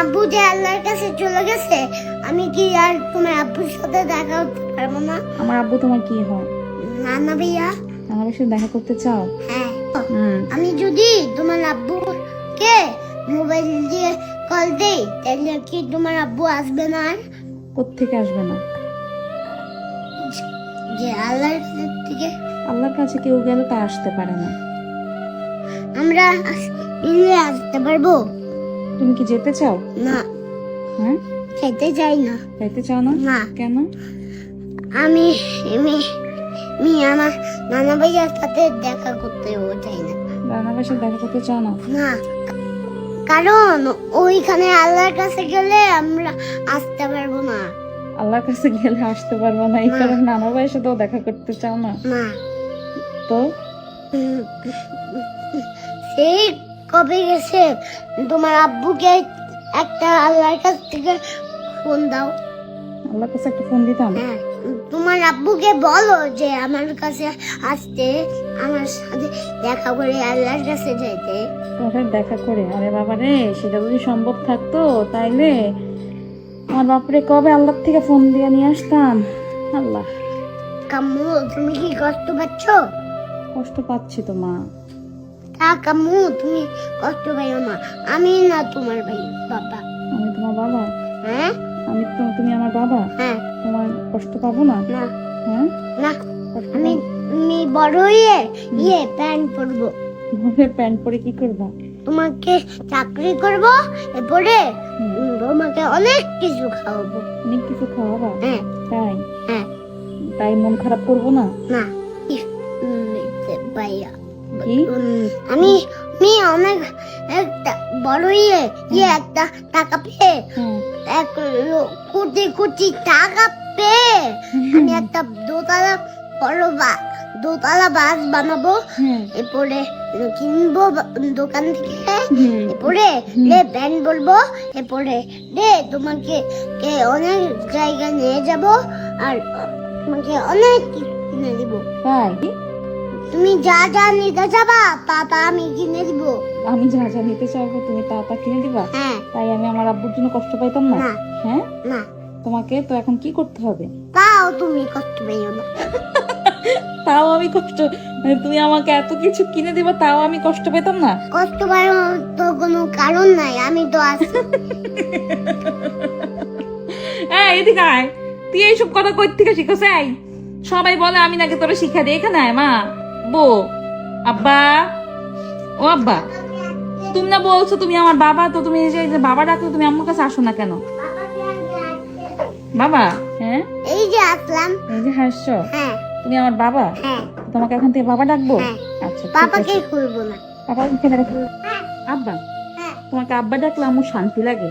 আব্বু যে আল্লাহর কাছে চলে গেছে, আমি কি আর তোমার আব্বুর সাথে দেখা করতে পারবো না? আমার আব্বু তোমার কি হয়? নানা ভাইয়া। আমার সাথে দেখা করতে চাও? হ্যাঁ। আমি যদি তোমার আব্বুকে মোবাইল দিয়ে কল দেই, তাহলে কি তোমার আব্বু আসবে না? আর কোত্থেকে আসবে না? যে আল্লাহর থেকে। আল্লাহর কাছে কেউ গেলে তা আসতে পারে না। আমরা মিলে আসতে পারবো? তুমি কি যেতে চাও? না। হ্যাঁ, খেতে চাই না। যাইতে চাও না? না। কেন? আমি আমার নানা ভাইয়ার সাথে দেখা করতেও চাই না। রান্নার সাথে দেখা করতে চাও না? না, কারণ ওইখানে আল্লাহর কাছে গেলে আমরা আসতে পারবো না। আল্লাহর কাছে গেলে আসতে পারবো না, এই না। কারণে নানা ভাইয়ের সাথেও দেখা করতে চাও না? না। তো সেই কবে গেছে, তোমার আব্বুকে একটা আল্লাহর কাছ থেকে ফোন দাও। আল্লাহর কাছে একটা ফোন দিতাম। হ্যাঁ, তোমার আব্বুকে বলো যে আমার কাছে আসতে, আমার সাথে দেখা করে আল্লাহর কাছে যাইতে। তোমার দেখা করে? আরে বাবা রে, সেটা যদি সম্ভব থাকতো তাইলে আমার বাপরে কবে আল্লাহর থেকে ফোন দিয়ে নিয়ে আসতাম। আল্লাহ। কাম্মু, তুমি কি কষ্ট পাচ্ছ? কষ্ট পাচ্ছি তো মা। তা কাম্মু, তুমি কষ্ট পাইও না। আমি না তোমার ভাই বাবা। আমি তোমার বাবা? হ্যাঁ। তুমি আমার বাবা? হ্যাঁ। তোমার কষ্ট পাবো না? না। হ্যাঁ, না, কষ্ট আমি পাবো? বড় হয়ে প্যান্ট পরবো। প্যান্ট পরে কি করবা? তোমাকে চাকরি করব, এরপরে তোমাকে অনেক কিছু খাওয়াবো। অনেক কিছু খাওয়াবা? হ্যাঁ। তাই? হ্যাঁ। তাই মন খারাপ করবো না? না। ভাইয়া, কি? আমি অনেক একটা বড় একটা টাকা পেয়ে, হ্যাঁ। এক কোটি কোটি টাকা পেয়ে আমি একটা দোতলা বাস বানাবো। হ্যাঁ। এরপরে কিনবো দোকান থেকে। হুম। এরপরে ব্যান্ড বলবো। এরপরে তোমাকে অনেক জায়গায় নিয়ে যাব, আর তোমাকে অনেক কিছু কিনে দিব। তাই? তুমি যা যা নিতে যাবা তা আমি কিনে দিব। আমি যা যা নিতে চাইবো তুমি তা তা কিনে দিবা? হ্যাঁ। তাই আমি আমার আব্বুর জন্য কষ্ট পাইতাম না? না। হ্যাঁ, না, তোমাকে তো এখন কি করতে হবে? তাও তুমি কষ্ট পাইও না। তাও আমি কষ্ট, মানে তুমি আমাকে এত কিছু কিনে দিবা তাও আমি কষ্ট পেতাম না? কষ্ট পাইও তো কোনো কারণ নাই, আমি তো আছি। এদিকে আয়, তুই এইসব কথা কই থেকে শিখছ? সবাই বলে আমি নাকি তোরা শিক্ষা দিই। এখানে আয় মা, বো, আব্বা, ও আব্বা, তুমি না বলছো তুমি আমার বাবা, তো তুমি এই যে বাবা ডাকলে তুমি আমার কাছে আসো না কেন? বাবা? হ্যাঁ, এই যে আসলাম। এই যে হাসছো, হ্যাঁ। তুমি আমার বাবা? হ্যাঁ। তোমাকে এখন থেকে বাবা ডাকবো? হ্যাঁ। আচ্ছা, ঠিক পাপাকে আছে। খুলবো না। বাবা এখানে রাখো। আব্বা, হ্যাঁ। তোমাকে আব্বা ডাকলে আমার শান্তি লাগে।